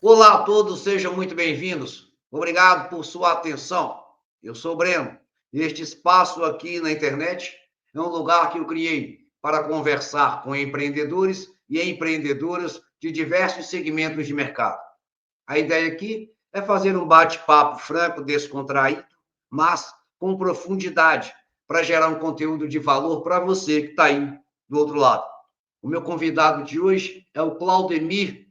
Olá a todos, sejam muito bem-vindos. Obrigado por sua atenção. Eu sou o Breno. Este espaço aqui na internet é um lugar que eu criei para conversar com empreendedores e empreendedoras de diversos segmentos de mercado. A ideia aqui é fazer um bate-papo franco, descontraído, mas com profundidade, para gerar um conteúdo de valor para você que está aí do outro lado. O meu convidado de hoje é o Claudemir,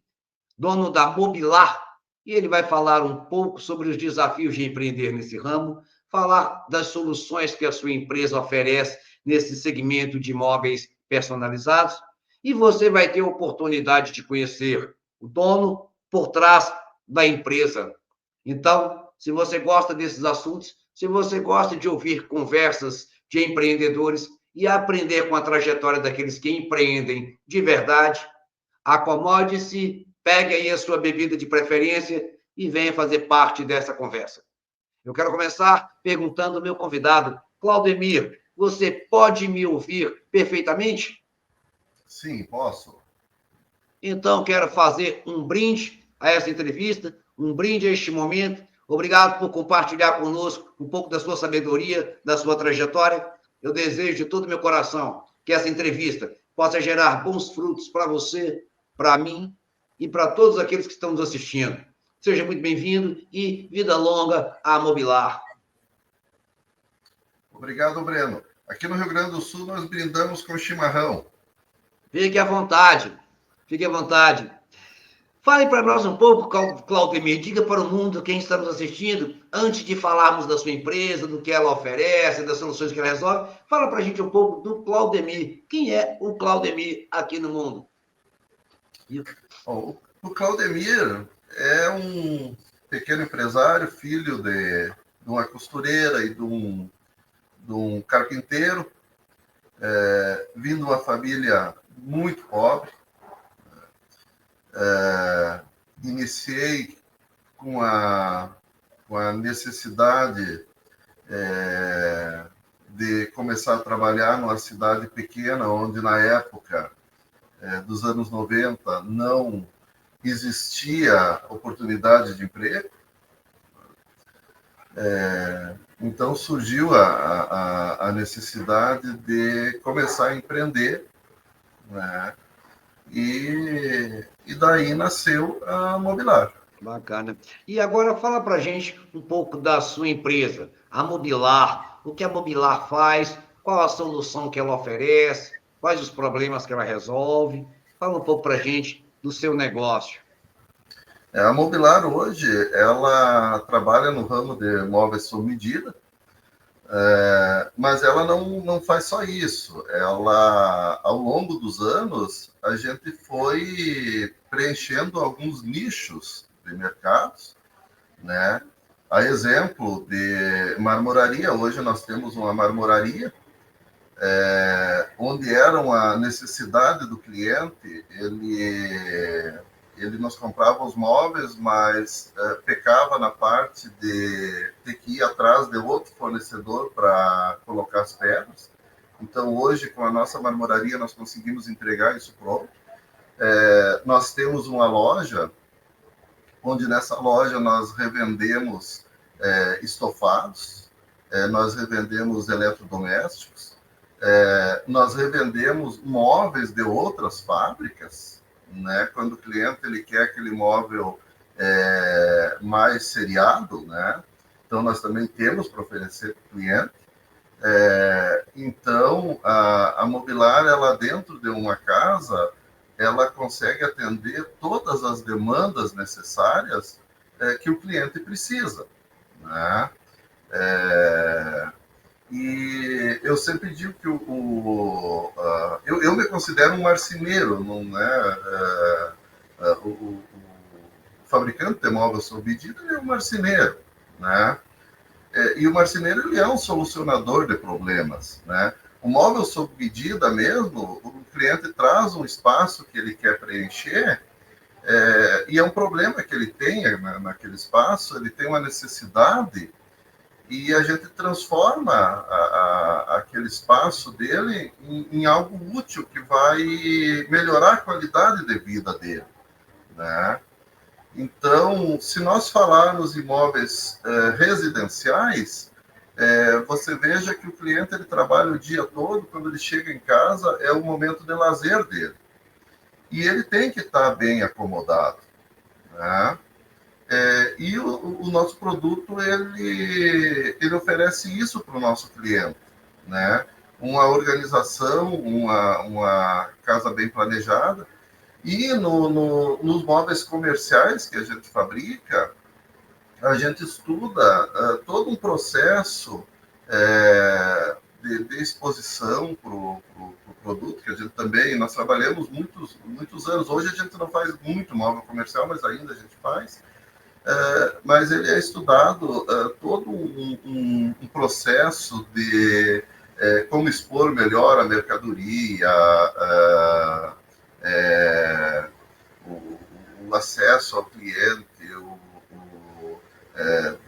dono da Mobilar, e ele vai falar um pouco sobre os desafios de empreender nesse ramo, falar das soluções que a sua empresa oferece nesse segmento de imóveis personalizados, e você vai ter a oportunidade de conhecer o dono por trás da empresa. Então, se você gosta desses assuntos, se você gosta de ouvir conversas de empreendedores e aprender com a trajetória daqueles que empreendem de verdade, acomode-se, pegue aí a sua bebida de preferência e venha fazer parte dessa conversa. Eu quero começar perguntando ao meu convidado, Claudemir, você pode me ouvir perfeitamente? Sim, posso. Então, quero fazer um brinde a essa entrevista, um brinde a este momento. Obrigado por compartilhar conosco um pouco da sua sabedoria, da sua trajetória. Eu desejo de todo o meu coração que essa entrevista possa gerar bons frutos para você, para mim e para todos aqueles que estão nos assistindo. Seja muito bem-vindo e vida longa à Mobilar. Obrigado, Breno. Aqui no Rio Grande do Sul nós brindamos com chimarrão. Fique à vontade, fique à vontade. Fale para nós um pouco, Claudemir, diga para o mundo, quem está nos assistindo, antes de falarmos da sua empresa, do que ela oferece, das soluções que ela resolve, fala para a gente um pouco do Claudemir. Quem é o Claudemir aqui no mundo? Bom, o Claudemir é um pequeno empresário, filho de uma costureira e de um carpinteiro, vindo de uma família muito pobre. Iniciei com a necessidade de começar a trabalhar numa cidade pequena, onde na época dos anos 90 não existia oportunidade de emprego. Então surgiu a necessidade de começar a empreender, né? E daí nasceu a Mobilar. Bacana. E agora fala para a gente um pouco da sua empresa, a Mobilar. O que a Mobilar faz? Qual a solução que ela oferece? Quais os problemas que ela resolve? Fala um pouco para a gente do seu negócio. A Mobilar hoje, ela trabalha no ramo de móveis sob medida, mas ela não faz só isso. Ela, ao longo dos anos, a gente foi preenchendo alguns nichos de mercados, né? A exemplo de marmoraria, hoje nós temos uma marmoraria, onde era uma necessidade do cliente, ele nos comprava os móveis, mas pecava na parte de ter que ir atrás de outro fornecedor para colocar as pedras. Então, hoje, com a nossa marmoraria, nós conseguimos entregar isso pronto. Nós temos uma loja, onde nessa loja nós revendemos estofados, nós revendemos eletrodomésticos, nós revendemos móveis de outras fábricas, né? Quando o cliente ele quer aquele móvel mais seriado, né? Então nós também temos para oferecer para o cliente. Então a Mobilar, ela dentro de uma casa, ela consegue atender todas as demandas necessárias que o cliente precisa, né? E eu sempre digo que eu me considero um marceneiro, não é? O fabricante de móveis sob medida é um marceneiro, né? E o marceneiro ele é um solucionador de problemas, né? O móvel sob medida mesmo, o cliente traz um espaço que ele quer preencher, e é um problema que ele tem naquele espaço, ele tem uma necessidade, e a gente transforma aquele espaço dele em algo útil que vai melhorar a qualidade de vida dele, né? Então, se nós falarmos em imóveis residenciais, você veja que o cliente ele trabalha o dia todo, quando ele chega em casa, é o momento de lazer dele. E ele tem que estar bem acomodado, né? E o nosso produto, ele oferece isso para o nosso cliente, né? Uma organização, uma casa bem planejada. E nos móveis comerciais que a gente fabrica, a gente estuda todo um processo de exposição para o produto, que a gente também, nós trabalhamos muitos anos. Hoje a gente não faz muito móvel comercial, mas ainda a gente faz. Mas ele é estudado todo um processo de como expor melhor a mercadoria, o acesso ao cliente,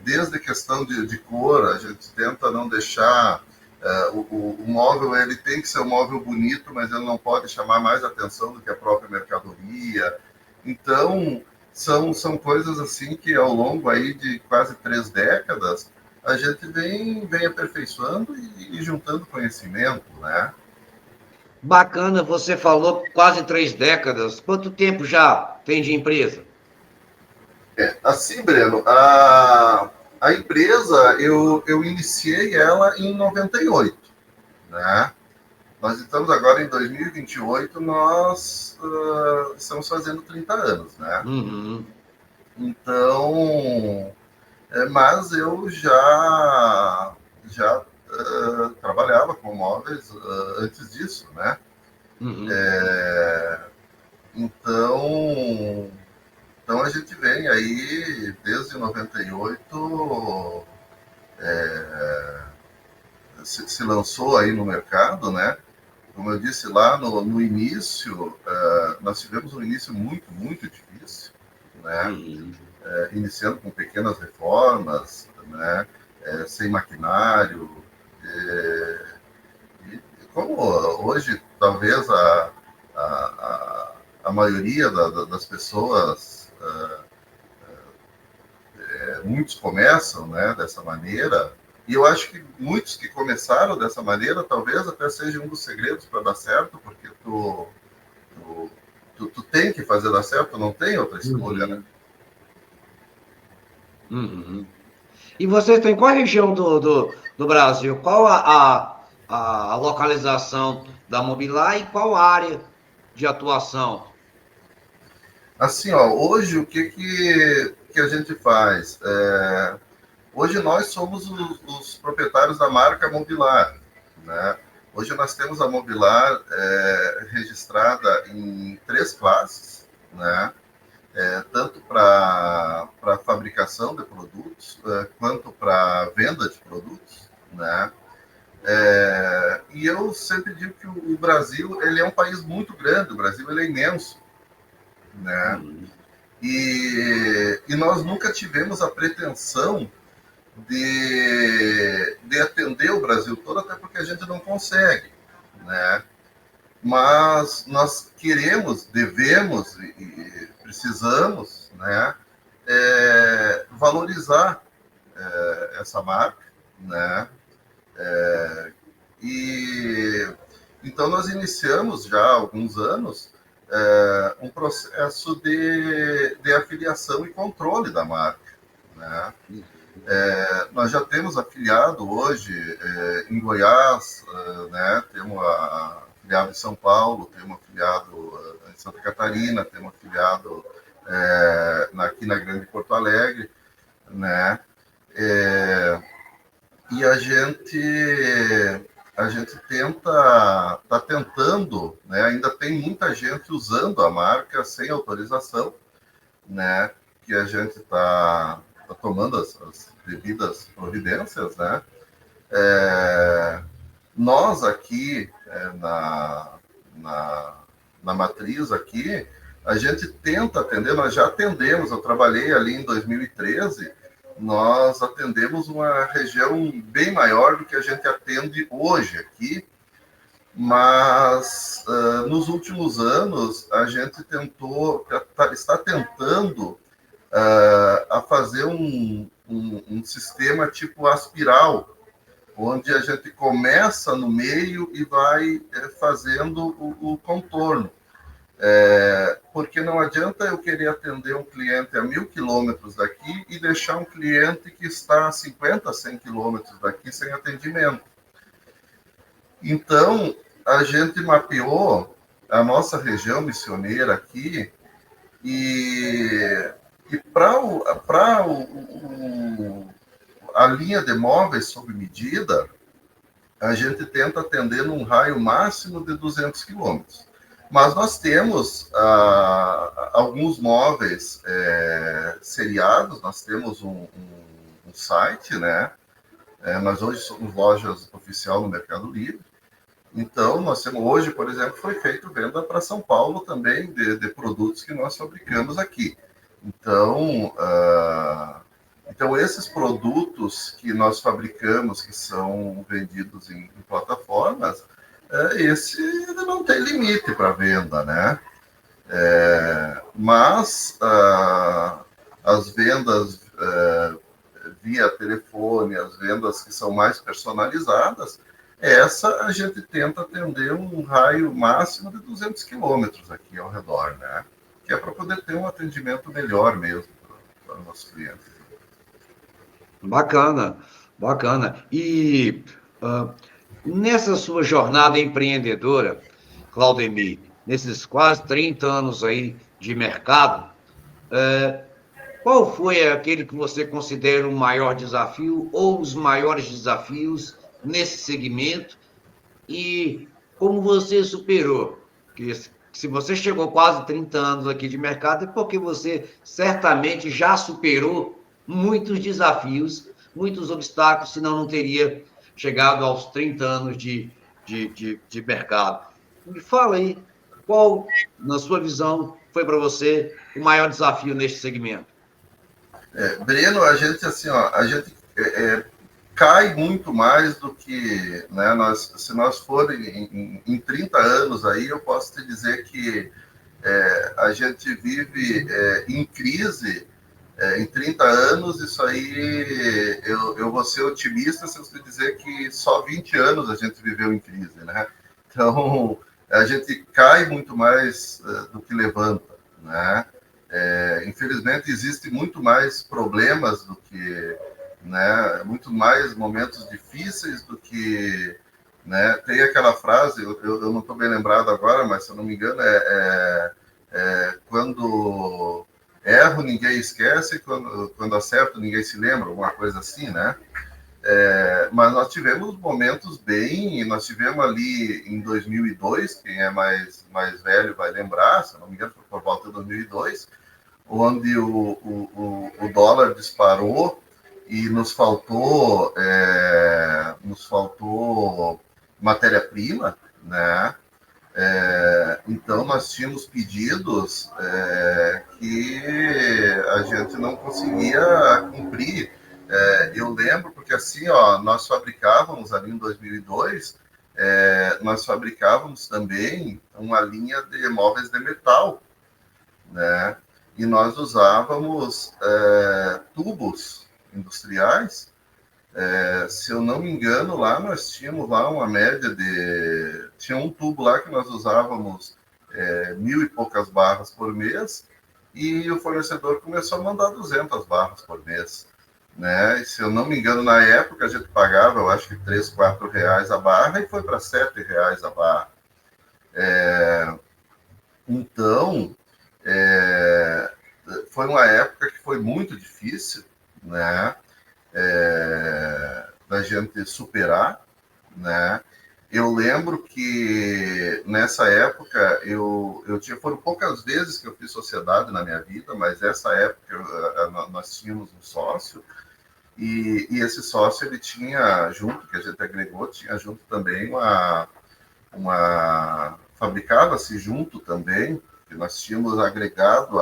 desde a questão de cor, a gente tenta não deixar o móvel, ele tem que ser um móvel bonito, mas ele não pode chamar mais atenção do que a própria mercadoria. Então, são coisas assim que ao longo aí de quase 3 décadas, a gente vem aperfeiçoando e juntando conhecimento, né? Bacana, você falou quase 3 décadas. Quanto tempo já tem de empresa? Assim, Breno, a empresa, eu iniciei ela em 98, né? Nós estamos agora em 2028, nós estamos fazendo 30 anos, né? Uhum. Então, mas eu já trabalhava com móveis antes disso, né? Uhum. Então, então a gente vem aí desde 98, se lançou aí no mercado, né? Como eu disse lá no início, nós tivemos um início muito difícil, né? Uhum. Iniciando com pequenas reformas, né? Sem maquinário. E como hoje, talvez a maioria das pessoas, muitos começam, né, dessa maneira, e eu acho que muitos que começaram dessa maneira, talvez até seja um dos segredos para dar certo, porque tu tem que fazer dar certo, não tem outra escolha, né? Uhum. Uhum. E vocês têm qual região do Brasil? Qual a localização da Mobilar e qual área de atuação? Assim, ó, hoje o que a gente faz? Hoje nós somos os proprietários da marca Mobilar, né? Hoje nós temos a Mobilar registrada em 3 classes, né? Tanto para fabricação de produtos, quanto para venda de produtos, né? E eu sempre digo que o Brasil ele é um país muito grande, o Brasil ele é imenso, né? Uhum. E nós nunca tivemos a pretensão de atender o Brasil todo, até porque a gente não consegue, né? Mas nós queremos, devemos e precisamos, né, valorizar essa marca, né? E então nós iniciamos já há alguns anos um processo de afiliação e controle da marca, né? Nós já temos afiliado hoje em Goiás, né? Temos afiliado em São Paulo, temos afiliado em Santa Catarina, temos afiliado aqui na Grande Porto Alegre, né? E a gente está tentando, né? Ainda tem muita gente usando a marca sem autorização, né? Que a gente está tomando as devidas providências, né? Nós aqui na matriz aqui, a gente tenta atender, nós já atendemos, eu trabalhei ali em 2013, nós atendemos uma região bem maior do que a gente atende hoje aqui, mas nos últimos anos a gente está tentando a fazer um sistema tipo aspiral, onde a gente começa no meio e vai fazendo o contorno. Porque não adianta eu querer atender um cliente a 1.000 quilômetros daqui e deixar um cliente que está a 50, 100 quilômetros daqui sem atendimento. Então, a gente mapeou a nossa região missioneira aqui e para a linha de móveis sob medida, a gente tenta atender num raio máximo de 200 quilômetros. Mas nós temos alguns móveis seriados, nós temos um site, né? Nós hoje somos lojas oficial no Mercado Livre. Então, nós temos hoje, por exemplo, foi feito venda para São Paulo também de produtos que nós fabricamos aqui. Então, esses produtos que nós fabricamos, que são vendidos em plataformas, esse não tem limite para venda, né? Mas as vendas via telefone, as vendas que são mais personalizadas, essa a gente tenta atender um raio máximo de 200 quilômetros aqui ao redor, né? Que é para poder ter um atendimento melhor mesmo para os nossos clientes. Bacana, bacana. E nessa sua jornada empreendedora, Claudemir, nesses quase 30 anos aí de mercado, qual foi aquele que você considera o maior desafio ou os maiores desafios nesse segmento e como você superou? Porque se você chegou quase 30 anos aqui de mercado, é porque você certamente já superou muitos desafios, muitos obstáculos, senão não teria chegado aos 30 anos de mercado. Me fala aí, qual, na sua visão, foi para você o maior desafio neste segmento? Breno, a gente assim, ó, a gente cai muito mais do que, né, se nós for em 30 anos aí, eu posso te dizer que a gente vive em crise em 30 anos, isso aí eu vou ser otimista se eu te dizer que só 20 anos a gente viveu em crise, né? Então, a gente cai muito mais do que levanta, né? Infelizmente, existem muito mais problemas do que, né, muito mais momentos difíceis do que, né, tem aquela frase, eu não estou bem lembrado agora, mas se eu não me engano, quando erro ninguém esquece, quando acerto ninguém se lembra, alguma coisa assim, né? Mas nós tivemos momentos bem, nós tivemos ali em 2002, quem é mais velho vai lembrar, se eu não me engano, foi por volta de 2002, onde o dólar disparou e nos faltou matéria-prima, né? Então, nós tínhamos pedidos que a gente não conseguia cumprir. Eu lembro, porque assim, ó, nós fabricávamos ali em 2002, nós fabricávamos também uma linha de móveis de metal, né? E nós usávamos tubos industriais. Se eu não me engano, lá nós tínhamos lá uma média de... Tinha um tubo lá que nós usávamos 1.000 e poucas barras por mês, e o fornecedor começou a mandar 200 barras por mês, né? E, se eu não me engano, na época a gente pagava, eu acho que 3, 4 reais a barra, e foi para 7 reais a barra. Então, foi uma época que foi muito difícil, né? Da gente superar, né? Eu lembro que nessa época foram poucas vezes que eu fiz sociedade na minha vida, mas essa época nós tínhamos um sócio e esse sócio ele tinha junto, que a gente agregou, tinha junto também fabricava-se junto também, que nós tínhamos agregado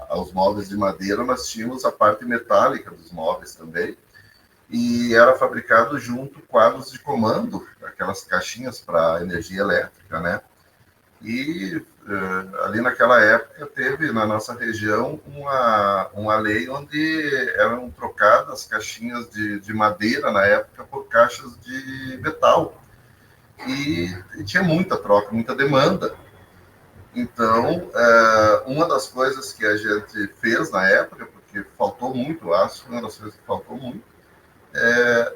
aos móveis de madeira, nós tínhamos a parte metálica dos móveis também, e era fabricado junto quadros de comando, aquelas caixinhas para energia elétrica, né? E ali naquela época teve na nossa região uma lei onde eram trocadas caixinhas de madeira na época por caixas de metal. E tinha muita troca, muita demanda. Então, uma das coisas que a gente fez na época, porque faltou muito aço, uma das coisas que faltou muito,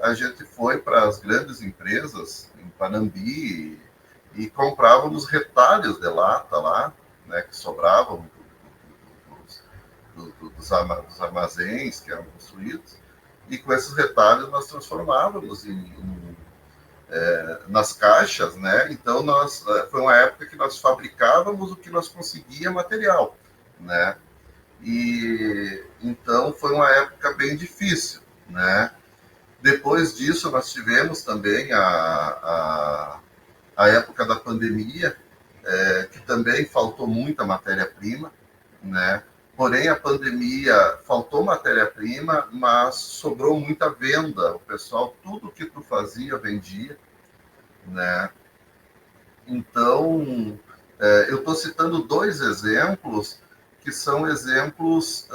a gente foi para as grandes empresas, em Panambi, e comprávamos retalhos de lata lá, né, que sobravam dos armazéns que eram construídos, e com esses retalhos nós transformávamos nas caixas, né? Então foi uma época que nós fabricávamos o que nós conseguia material, né? E então foi uma época bem difícil, né? Depois disso nós tivemos também a época da pandemia, que também faltou muita matéria-prima, né? Porém, a pandemia faltou matéria-prima, mas sobrou muita venda. O pessoal, tudo que tu fazia, vendia, né? Então, eu estou citando dois exemplos que são exemplos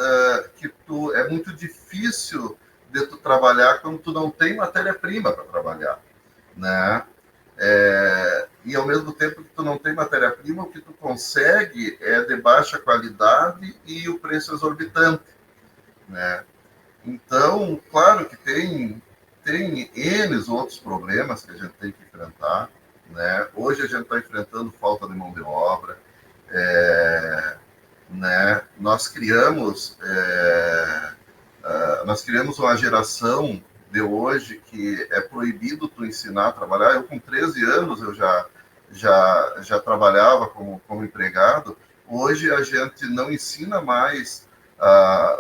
que é muito difícil de tu trabalhar quando tu não tem matéria-prima para trabalhar, né? E ao mesmo tempo que tu não tem matéria-prima, o que tu consegue é de baixa qualidade e o preço exorbitante, né? Então, claro que tem N outros problemas que a gente tem que enfrentar, né? Hoje a gente está enfrentando falta de mão de obra, né? Nós criamos uma geração de hoje que é proibido tu ensinar a trabalhar. Eu com 13 anos eu já trabalhava como empregado. Hoje a gente não ensina mais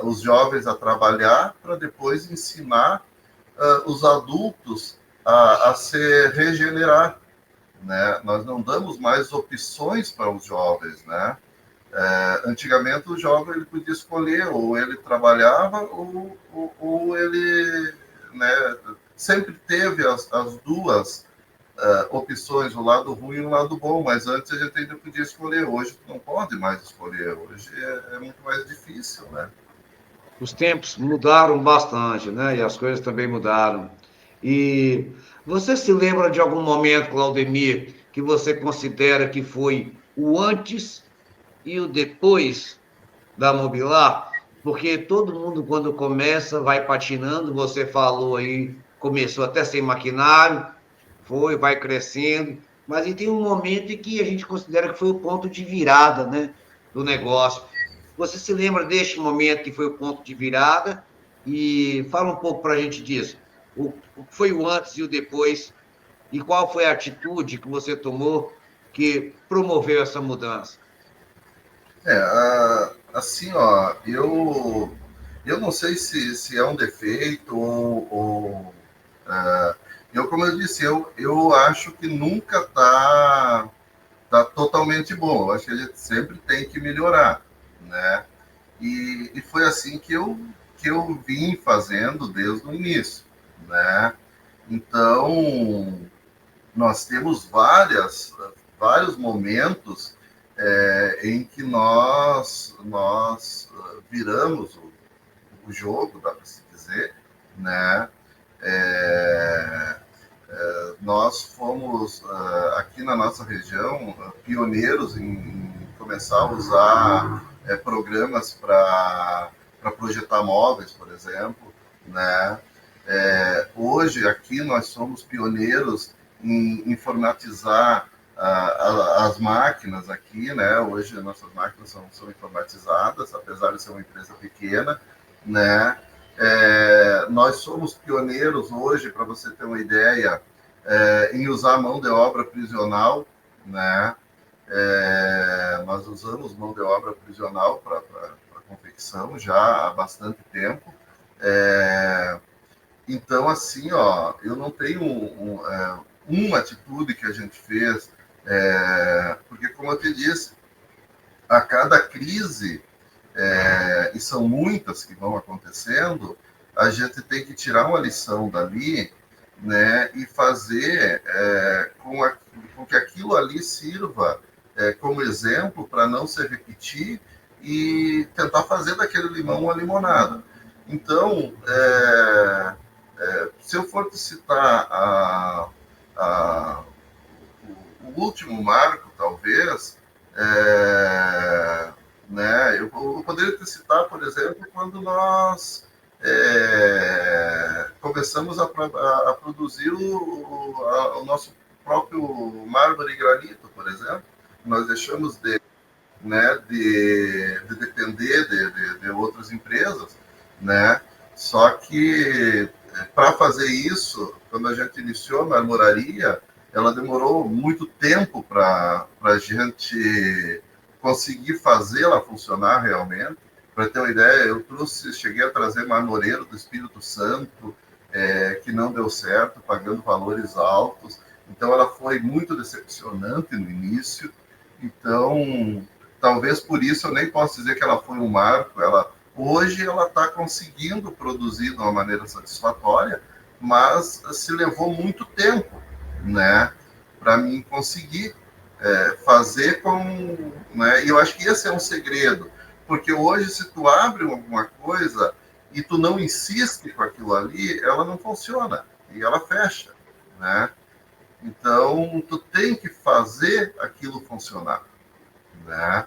os jovens a trabalhar para depois ensinar os adultos a se regenerar, né? Nós não damos mais opções para os jovens, né? Antigamente o jovem ele podia escolher, ou ele trabalhava ou ele, né, sempre teve as duas opções, o lado ruim e o lado bom, mas antes a gente ainda podia escolher. Hoje não pode mais escolher, hoje é muito mais difícil, né? Os tempos mudaram bastante, né? E as coisas também mudaram. E você se lembra de algum momento, Claudemir, que você considera que foi o antes e o depois da Mobilar? Porque todo mundo, quando começa, vai patinando. Você falou aí, começou até sem maquinário, vai crescendo, mas e tem um momento em que a gente considera que foi o ponto de virada, né, do negócio. Você se lembra deste momento que foi o ponto de virada? E fala um pouco para a gente disso. O que foi o antes e o depois? E qual foi a atitude que você tomou que promoveu essa mudança? Assim, ó, eu não sei se é um defeito ou como eu disse, eu acho que nunca tá totalmente bom. Eu acho que a gente sempre tem que melhorar, né? E foi assim que eu vim fazendo desde o início, né? Então, nós temos vários momentos em que nós viramos o jogo, dá para se dizer, né? Nós fomos, aqui na nossa região, pioneiros em começar a usar programas para projetar móveis, por exemplo, né? Hoje, aqui, nós somos pioneiros em informatizar as máquinas aqui, né? Hoje, nossas máquinas são informatizadas, apesar de ser uma empresa pequena, né? Nós somos pioneiros hoje, para você ter uma ideia, em usar mão de obra prisional, né? Nós usamos mão de obra prisional para confecção já há bastante tempo. Então, assim, ó, eu não tenho uma atitude que a gente fez, porque, como eu te disse, a cada crise, e são muitas que vão acontecendo, a gente tem que tirar uma lição dali, né, e fazer com que aquilo ali sirva como exemplo para não se repetir e tentar fazer daquele limão uma limonada. Então, se eu for te citar o último marco, talvez, eu poderia te citar, por exemplo, quando nós começamos a produzir o nosso próprio mármore e granito, por exemplo. Nós deixamos de depender de outras empresas, né? Só que para fazer isso, quando a gente iniciou a marmoraria, ela demorou muito tempo para a gente conseguir fazê-la funcionar realmente. Para ter uma ideia, cheguei a trazer marmoreiro do Espírito Santo, que não deu certo, pagando valores altos. Então, ela foi muito decepcionante no início. Então, talvez por isso eu nem posso dizer que ela foi um marco. Hoje ela está conseguindo produzir de uma maneira satisfatória, mas se levou muito tempo, né, para mim conseguir fazer com, né, e eu acho que esse é um segredo, porque hoje se tu abre alguma coisa e tu não insiste com aquilo ali, ela não funciona e ela fecha, né? Então tu tem que fazer aquilo funcionar, né?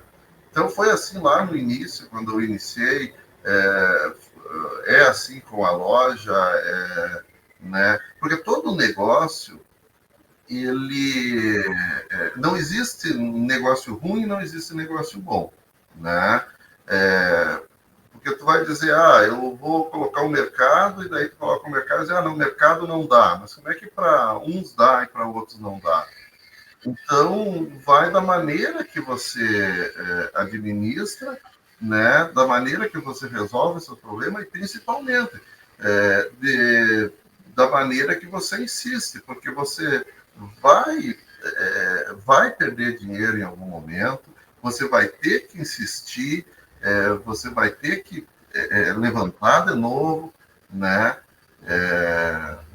Então foi assim lá no início, quando eu iniciei, assim com a loja, né? Porque todo negócio, ele não existe negócio ruim, não existe negócio bom, né? Porque tu vai dizer, eu vou colocar o mercado, e daí tu coloca o mercado e diz, não, o mercado não dá. Mas como é que para uns dá e para outros não dá? Então, vai da maneira que você administra, né? Da maneira que você resolve o seu problema e, principalmente, da maneira que você insiste, porque você vai perder dinheiro em algum momento, você vai ter que insistir, você vai ter que levantar de novo, né?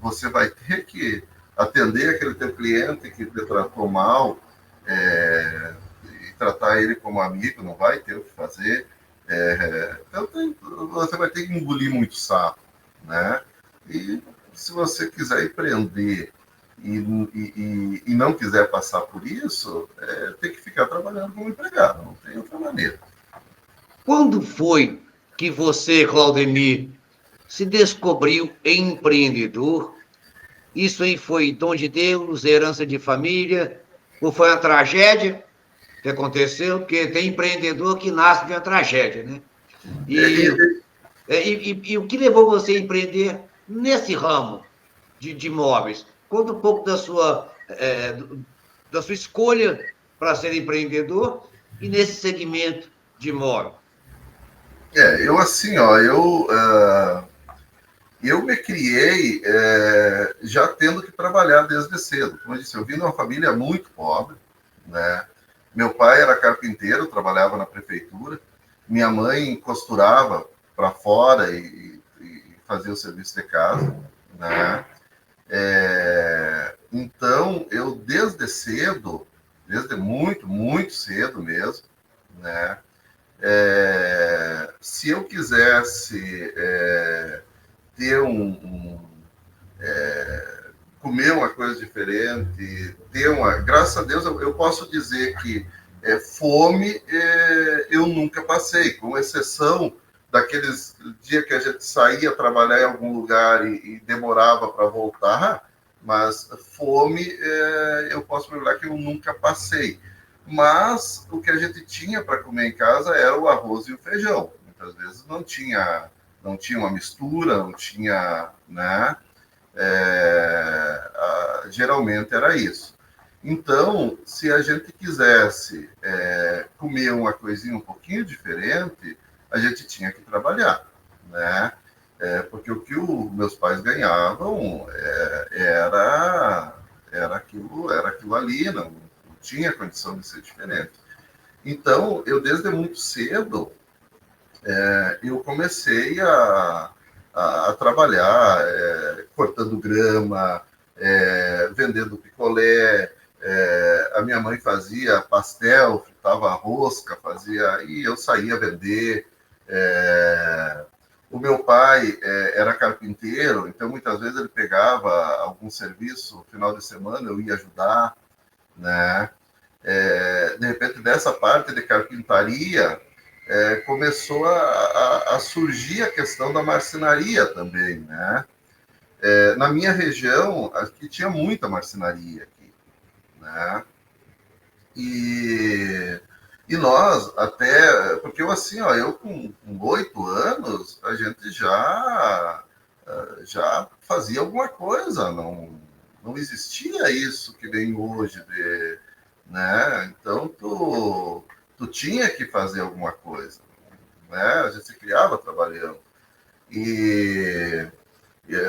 Você vai ter que atender aquele teu cliente que te tratou mal, e tratar ele como amigo, não vai ter o que fazer. Então você vai ter que engolir muito sapo, né? E se você quiser empreender e não quiser passar por isso, tem que ficar trabalhando como empregado, não tem outra maneira. Quando foi que você, Claudemir, se descobriu empreendedor? Isso aí foi dom de Deus, herança de família, ou foi uma tragédia que aconteceu? Porque tem empreendedor que nasce de uma tragédia, né? E, E o que levou você a empreender nesse ramo de imóveis? Conta um pouco da sua escolha para ser empreendedor e nesse segmento de imóvel. eu assim, ó, eu me criei já tendo que trabalhar desde cedo. Como eu disse, eu vim de uma família muito pobre, né? Meu pai era carpinteiro, trabalhava na prefeitura. Minha mãe costurava para fora e fazia o serviço de casa, né? Então, eu desde cedo, desde muito, muito cedo mesmo, né? Se eu quisesse ter comer uma coisa diferente, graças a Deus eu posso dizer que fome eu nunca passei, com exceção daqueles dias que a gente saía trabalhar em algum lugar e demorava para voltar, mas fome eu posso lembrar que eu nunca passei. Mas o que a gente tinha para comer em casa era o arroz e o feijão. Muitas vezes não tinha uma mistura, não tinha, né? Geralmente era isso. Então, se a gente quisesse comer uma coisinha um pouquinho diferente, a gente tinha que trabalhar, né? Porque o que meus pais ganhavam era aquilo ali, não tinha condição de ser diferente. Então, eu desde muito cedo, eu comecei a trabalhar cortando grama, vendendo picolé, A minha mãe fazia pastel, fritava rosca, fazia, e eu saía vender. O meu pai era carpinteiro, então muitas vezes ele pegava algum serviço no final de semana, eu ia ajudar, né? De repente, dessa parte de carpintaria, começou a surgir a questão da marcenaria também, né? Na minha região, aqui tinha muita marcenaria aqui, né? E, e nós até, porque eu assim, ó, eu com 8 anos, a gente já fazia alguma coisa, não existia isso que vem hoje, né? Então, tu tinha que fazer alguma coisa, né? A gente se criava trabalhando. E,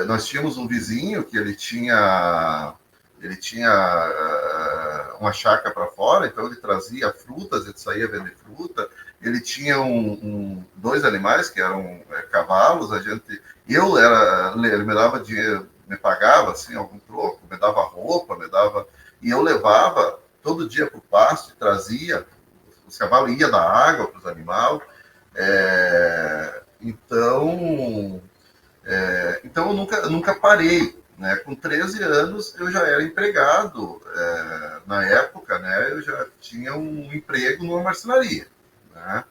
nós tínhamos um vizinho que ele tinha uma chácara para fora, então ele trazia frutas, ele saía vender fruta. Ele tinha dois animais que eram cavalos. Ele me dava dinheiro, me pagava assim algum troco, me dava roupa, e eu levava todo dia para o pasto e trazia. Os cavalos iam dar água para os animais. Então eu nunca parei, né? Com 13 anos eu já era empregado. Na época, né, eu já tinha um emprego numa marcenaria, né?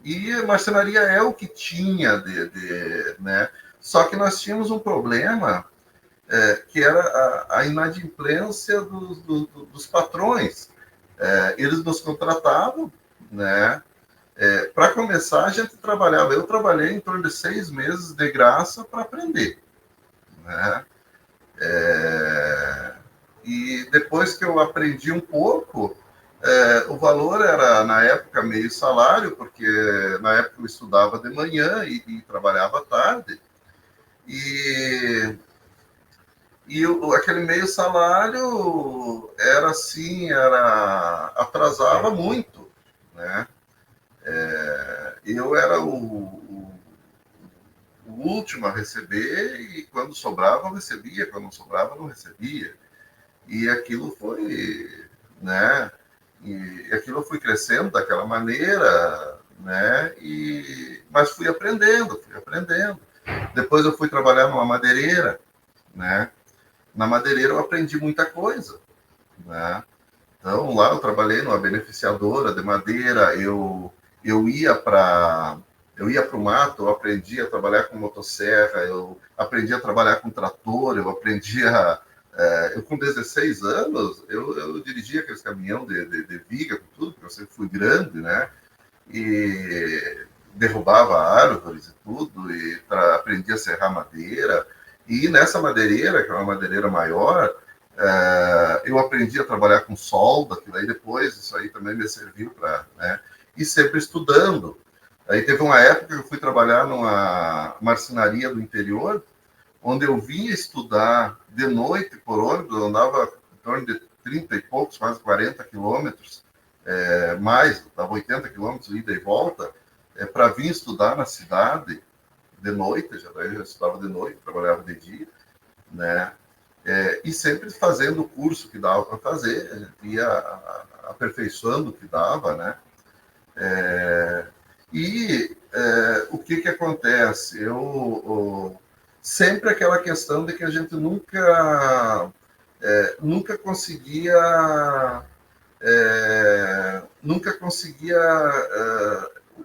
E a marcenaria é o que tinha né? Só que nós tínhamos um problema, que era a inadimplência dos patrões. Eles nos contratavam, né? Para começar, a gente trabalhava. Eu trabalhei em torno de 6 meses de graça para aprender, né? E depois que eu aprendi um pouco, o valor era, na época, meio salário, porque na época eu estudava de manhã e trabalhava à tarde. E, aquele meio salário era assim, atrasava muito, né? Eu era o último a receber, e quando sobrava eu recebia, quando não sobrava eu não recebia. E aquilo foi, né? E aquilo eu fui crescendo daquela maneira, né? Mas fui aprendendo, fui aprendendo. Depois eu fui trabalhar numa madeireira, né? Na madeireira eu aprendi muita coisa, né? Então lá eu trabalhei numa beneficiadora de madeira. Eu ia para o mato, eu aprendi a trabalhar com motosserra, eu aprendi a trabalhar com trator, eu com 16 anos, eu dirigia aqueles caminhão de viga, com tudo, porque eu sempre fui grande, né? E derrubava árvores e tudo, e aprendi a serrar madeira. E nessa madeireira, que é uma madeireira maior, eu aprendi a trabalhar com solda, que daí depois isso aí também me serviu para, né? E sempre estudando. Aí teve uma época que eu fui trabalhar numa marcenaria do interior, onde eu vinha estudar de noite por ônibus. Eu andava em torno de 30 e poucos, quase 40 quilômetros, mais, dava 80 quilômetros ida e volta, para vir estudar na cidade de noite. Eu já estudava de noite, trabalhava de dia, né? E sempre fazendo o curso que dava para fazer, a gente ia aperfeiçoando o que dava, né? O que acontece? Sempre aquela questão de que a gente nunca conseguia,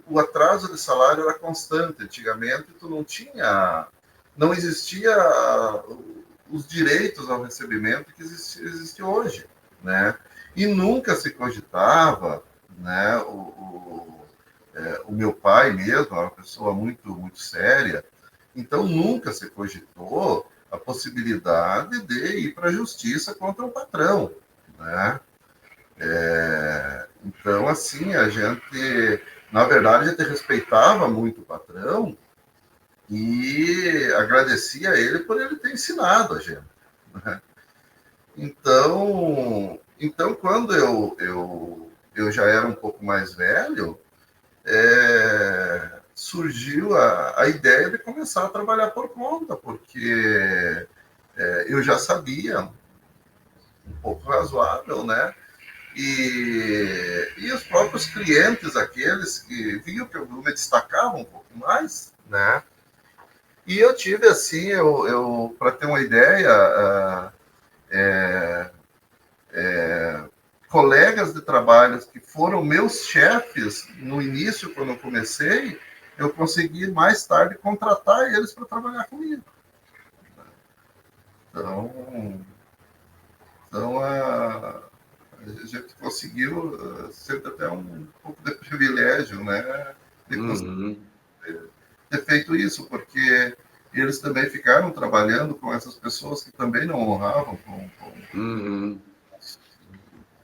o atraso de salário era constante. Antigamente tu não existia os direitos ao recebimento que existe hoje, né? E nunca se cogitava, né? O meu pai mesmo era uma pessoa muito, muito séria, então nunca se cogitou a possibilidade de ir para a justiça contra o patrão, né? Então, assim, na verdade, a gente respeitava muito o patrão e agradecia a ele por ele ter ensinado a gente, né? Então quando eu já era um pouco mais velho, surgiu a ideia de começar a trabalhar por conta, porque eu já sabia, pouco razoável, né? E os próprios clientes, aqueles que viam que eu me destacava um pouco mais, né? E eu tive, assim, para ter uma ideia, colegas de trabalho que foram meus chefes no início, quando eu comecei, eu consegui mais tarde contratar eles para trabalhar comigo. Então a gente conseguiu sempre até um pouco de privilégio, né, de ter feito isso, porque eles também ficaram trabalhando com essas pessoas que também não honravam com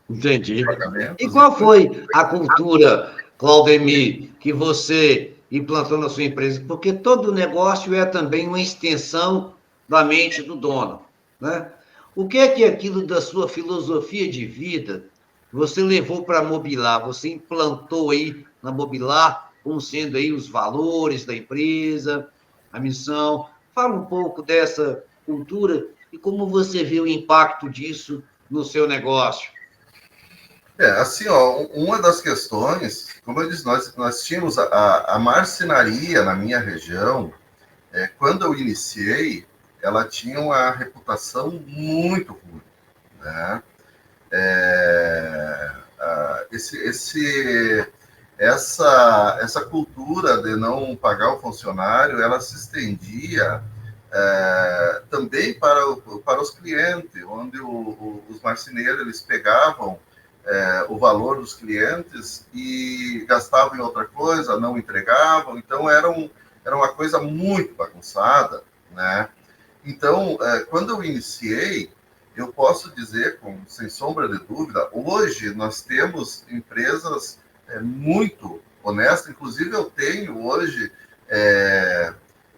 Entendi. E pagamentos. qual foi a cultura, Claudemir, que você implantou na sua empresa? Porque todo negócio é também uma extensão da mente do dono, né? O que é que aquilo da sua filosofia de vida você levou para a Mobilar? Você implantou aí na Mobilar, como sendo aí os valores da empresa, a missão. Fala um pouco dessa cultura e como você vê o impacto disso no seu negócio. Assim, ó, uma das questões, como eu disse, nós tínhamos a marcenaria na minha região, quando eu iniciei, ela tinha uma reputação muito ruim, né? Essa cultura de não pagar o funcionário, ela se estendia também para os clientes, onde os marceneiros eles pegavam o valor dos clientes e gastavam em outra coisa, não entregavam, então era uma coisa muito bagunçada, né? Então, quando eu iniciei, eu posso dizer, sem sombra de dúvida, hoje nós temos empresas muito honestas, inclusive eu tenho hoje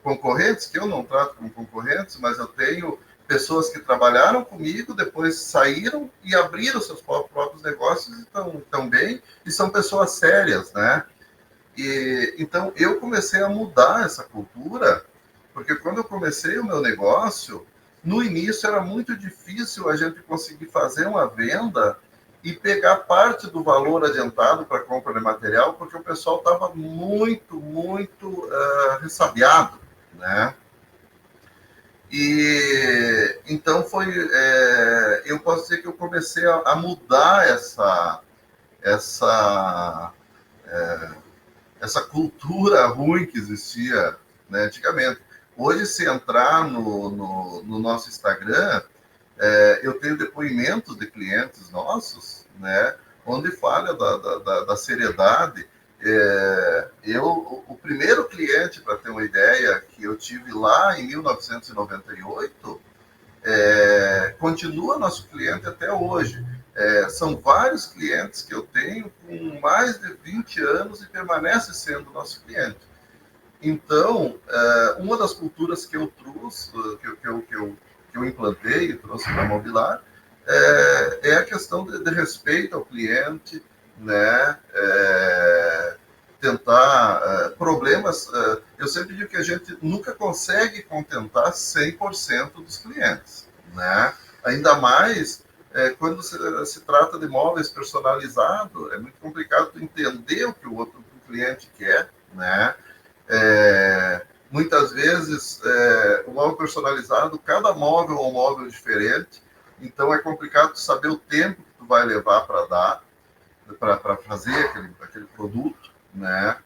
concorrentes, que eu não trato como concorrentes, mas eu tenho pessoas que trabalharam comigo, depois saíram e abriram seus próprios negócios e estão bem, e são pessoas sérias, né? Então, eu comecei a mudar essa cultura, porque quando eu comecei o meu negócio, no início era muito difícil a gente conseguir fazer uma venda e pegar parte do valor adiantado para compra de material, porque o pessoal estava muito ressabiado, né? E então eu posso dizer que eu comecei a mudar essa essa cultura ruim que existia, né, antigamente. Hoje, se entrar no nosso Instagram, eu tenho depoimentos de clientes nossos, né, onde fala da seriedade. O primeiro cliente, para ter uma ideia, que eu tive lá em 1998, continua nosso cliente até hoje. São vários clientes que eu tenho com mais de 20 anos e permanece sendo nosso cliente. Então, uma das culturas que eu trouxe, que eu implantei e trouxe para a Mobilar, é a questão de respeito ao cliente, né? Tentar problemas. Eu sempre digo que a gente nunca consegue contentar 100% dos clientes, né? Ainda mais quando se trata de móveis personalizados, é muito complicado entender o que o outro cliente quer, né? Muitas vezes, o móvel personalizado, cada móvel é um móvel diferente, então é complicado saber o tempo que tu vai levar para fazer aquele produto, né?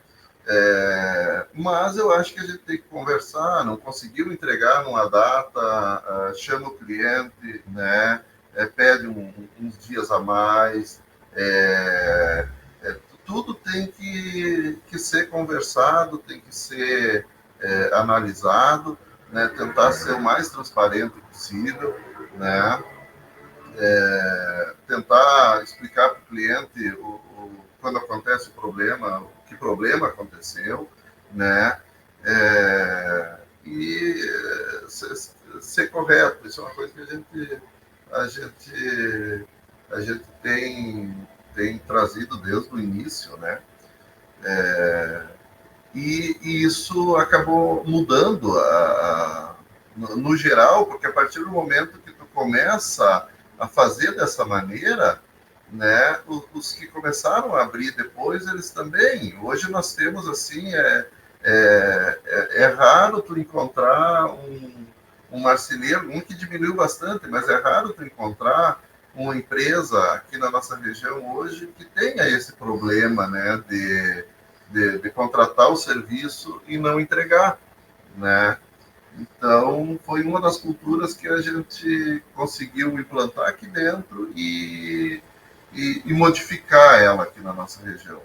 Mas eu acho que a gente tem que conversar, não conseguiu entregar numa data, chama o cliente, né? Pede uns dias a mais, tudo tem que ser conversado, tem que ser analisado, né? Tentar ser o mais transparente possível, né? Tentar explicar para o cliente quando acontece o problema, que problema aconteceu, né? E ser correto, isso é uma coisa que a gente tem trazido desde o início, né? E isso acabou mudando no geral, porque a partir do momento que tu começa a fazer dessa maneira, né? Os que começaram a abrir depois, eles também. Hoje nós temos assim, é raro tu encontrar um marceneiro, um que diminuiu bastante, mas é raro tu encontrar uma empresa aqui na nossa região hoje que tenha esse problema, né, de contratar o serviço e não entregar, né? Então, foi uma das culturas que a gente conseguiu implantar aqui dentro e modificar ela aqui na nossa região.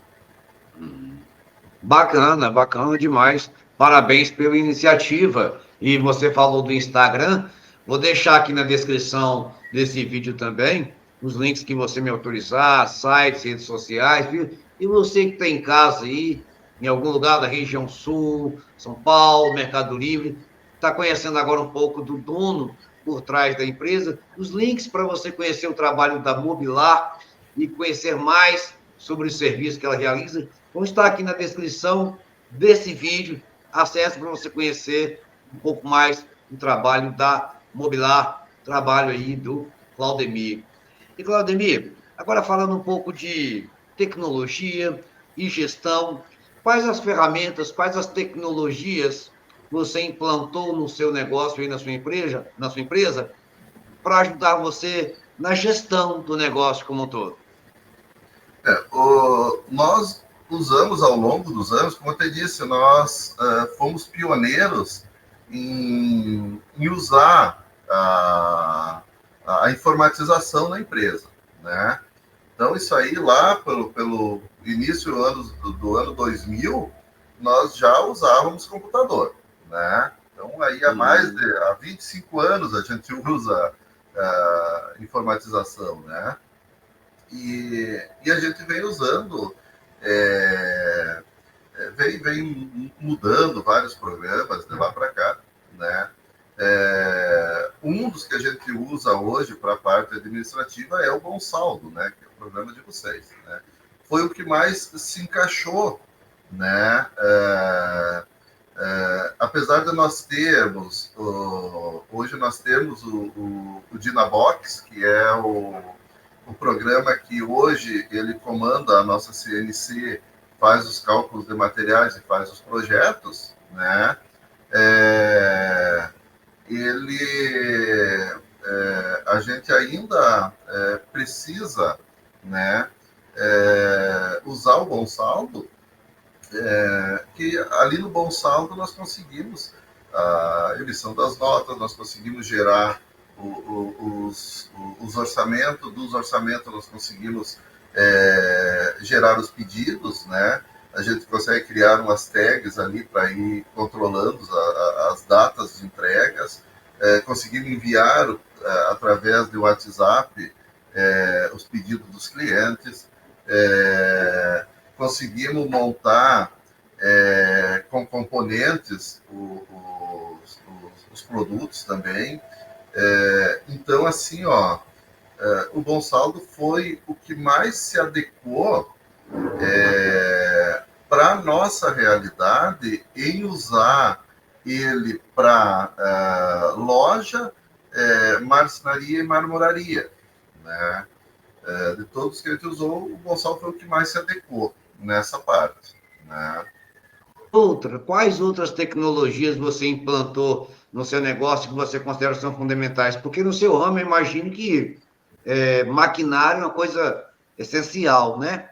Bacana, bacana demais. Parabéns pela iniciativa. E você falou do Instagram. Vou deixar aqui na descrição desse vídeo também os links que você me autorizar, sites, redes sociais, viu? E você que está em casa aí, em algum lugar da região sul, São Paulo, Mercado Livre, está conhecendo agora um pouco do dono por trás da empresa, os links para você conhecer o trabalho da Mobilar e conhecer mais sobre o serviço que ela realiza vão estar aqui na descrição desse vídeo. Acesse para você conhecer um pouco mais o trabalho da Mobilar, trabalho aí do Claudemir. E Claudemir, agora falando um pouco de tecnologia e gestão, quais as ferramentas, quais as tecnologias você implantou no seu negócio e na sua empresa para ajudar você na gestão do negócio como um todo? Nós usamos ao longo dos anos, como eu te disse, nós fomos pioneiros em usar a informatização na empresa, né? Então, isso aí lá pelo início do ano 2000, nós já usávamos computador, né? Então, aí há 25 anos a gente usa informatização, né? E a gente vem usando, vem mudando vários programas de lá para cá, né? Um dos que a gente usa hoje para a parte administrativa é o Bom Saldo, né? Que é o programa de vocês, né? Foi o que mais se encaixou, né? Apesar de nós termos, hoje nós temos o Dinabox, que é o programa que hoje ele comanda a nossa CNC, faz os cálculos de materiais e faz os projetos, né? A gente ainda precisa, né, usar o Bom Saldo, que ali no Bom Saldo nós conseguimos a emissão das notas, nós conseguimos gerar os orçamentos, dos orçamentos nós conseguimos gerar os pedidos, né? A gente consegue criar umas tags ali para ir controlando as datas de entregas, conseguimos enviar através do WhatsApp os pedidos dos clientes, conseguimos montar com componentes os produtos também. Então, assim, o Bom Saldo foi o que mais se adequou para a nossa realidade em usar ele para loja, marcenaria e marmoraria, né? De todos que a gente usou, o Bom Saldo foi o que mais se adequou nessa parte, né? Quais outras tecnologias você implantou no seu negócio que você considera são fundamentais? Porque no seu ramo, eu imagino que maquinário é uma coisa essencial, né?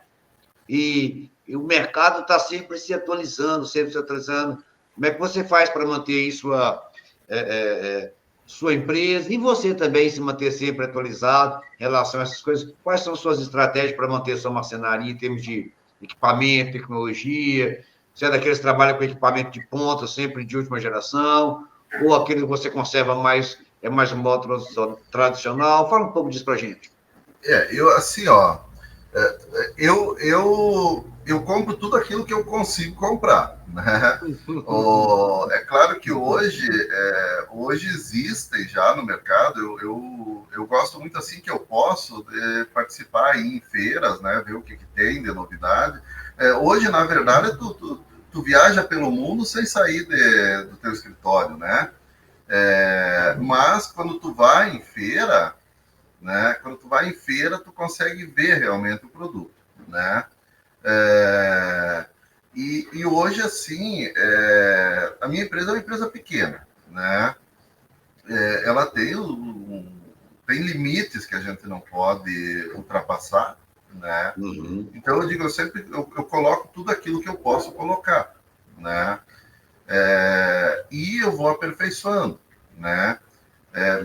E o mercado está sempre se atualizando, sempre se atualizando. Como é que você faz para manter aí sua empresa e você também se manter sempre atualizado em relação a essas coisas? Quais são suas estratégias para manter sua marcenaria em termos de equipamento, tecnologia? Você é daqueles que trabalham com equipamento de ponta, sempre de última geração, ou aquele que você conserva mais, é mais um modo tradicional? Fala um pouco disso para a gente. Eu assim, ó, eu compro tudo aquilo que eu consigo comprar, né? É claro que hoje existem já no mercado, eu gosto muito assim que eu posso participar em feiras, né? Ver o que tem de novidade. Hoje, na verdade, tu viaja pelo mundo sem sair do teu escritório, né? Mas quando tu vai em feira, né? Quando tu vai em feira, tu consegue ver realmente o produto, né? E hoje, assim, a minha empresa é uma empresa pequena, né? Ela tem limites que a gente não pode ultrapassar, né? Uhum. Então, eu digo, eu coloco tudo aquilo que eu posso colocar, né? E eu vou aperfeiçoando, né?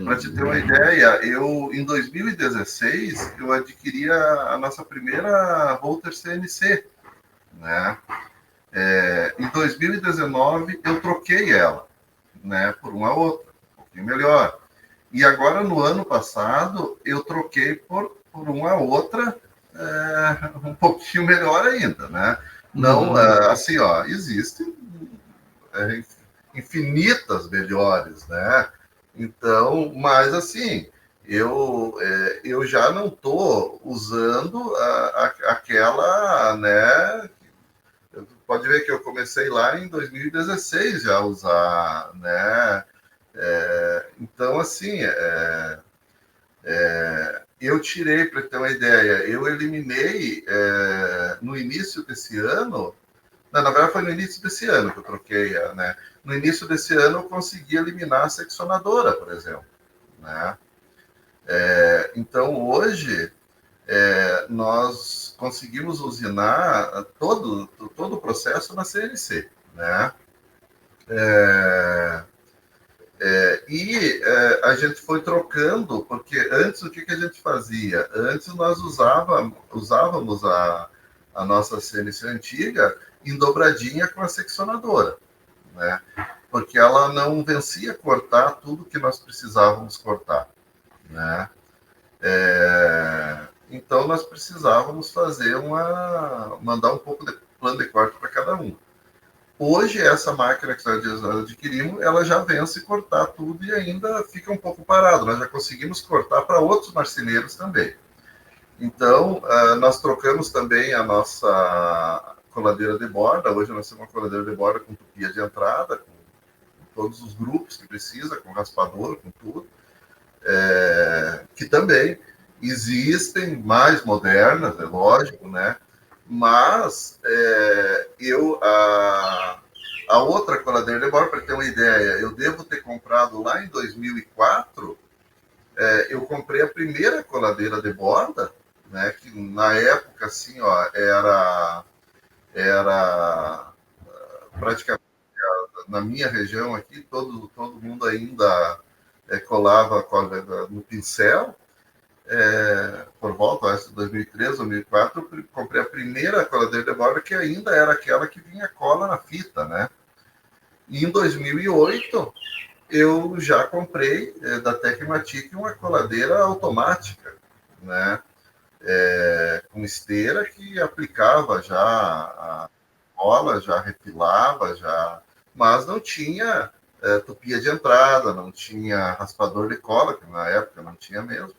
Para te ter uma Uhum. ideia, em 2016, eu adquiri a nossa primeira Volter CNC, né? Em 2019, eu troquei ela, né, por uma outra, um pouquinho melhor. E agora, no ano passado, eu troquei por uma outra um pouquinho melhor ainda, né? Não, Uhum. assim, ó, existem é, infinitas melhores, né? Então, mas assim, eu já não estou usando aquela, né? Pode ver que eu comecei lá em 2016 já a usar, né? Então, assim, eu tirei, para ter uma ideia, eu eliminei no início desse ano, não, na verdade foi no início desse ano que eu troquei, né? No início desse ano eu consegui eliminar a seccionadora, por exemplo, né? Então hoje nós conseguimos usinar todo o processo na CNC, né? É, a gente foi trocando, porque antes o que a gente fazia? Antes nós usávamos a nossa CNC antiga em dobradinha com a seccionadora, né? Porque ela não vencia cortar tudo que nós precisávamos cortar, né? Então nós precisávamos mandar um pouco de plano de corte para cada um. Hoje, essa máquina que nós adquirimos, ela já vence cortar tudo e ainda fica um pouco parado. Nós já conseguimos cortar para outros marceneiros também. Então, nós trocamos também a nossa coladeira de borda. Hoje nós temos uma coladeira de borda com tupia de entrada, com todos os grupos que precisa, com raspador, com tudo. Que também existem mais modernas, é lógico, né? Mas a outra coladeira de borda, para ter uma ideia, eu devo ter comprado lá em 2004, eu comprei a primeira coladeira de borda, né, que na época, assim, ó, era praticamente na minha região aqui, todo mundo ainda colava no pincel, por volta de 2003, 2004, eu comprei a primeira coladeira de borda que ainda era aquela que vinha cola na fita, né? E em 2008, eu já comprei da Tecmatic uma coladeira automática, né? Com esteira que aplicava já a cola, já refilava, mas não tinha tupia de entrada, não tinha raspador de cola, que na época não tinha mesmo.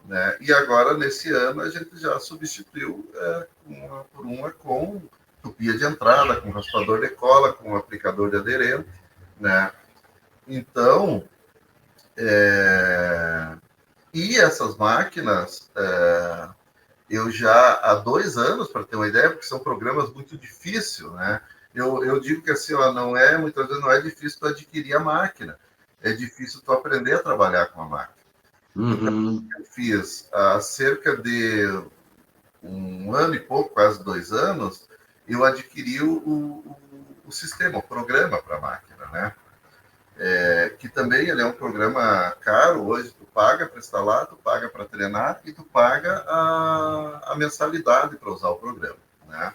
Né? E agora, nesse ano, a gente já substituiu por uma com tupia de entrada, com raspador de cola, com aplicador de aderente. Né? Então, e essas máquinas, eu já há 2 anos, para ter uma ideia, porque são programas muito difíceis, né? Eu digo que assim, ó, muitas vezes não é difícil tu adquirir a máquina, é difícil tu aprender a trabalhar com a máquina. Então, Uhum. eu fiz há cerca de 1 ano e pouco, quase 2 anos, eu adquiri o sistema, o programa para a máquina, né? Que também ele é um programa caro, hoje tu paga para instalar, tu paga para treinar e tu paga a mensalidade para usar o programa, né?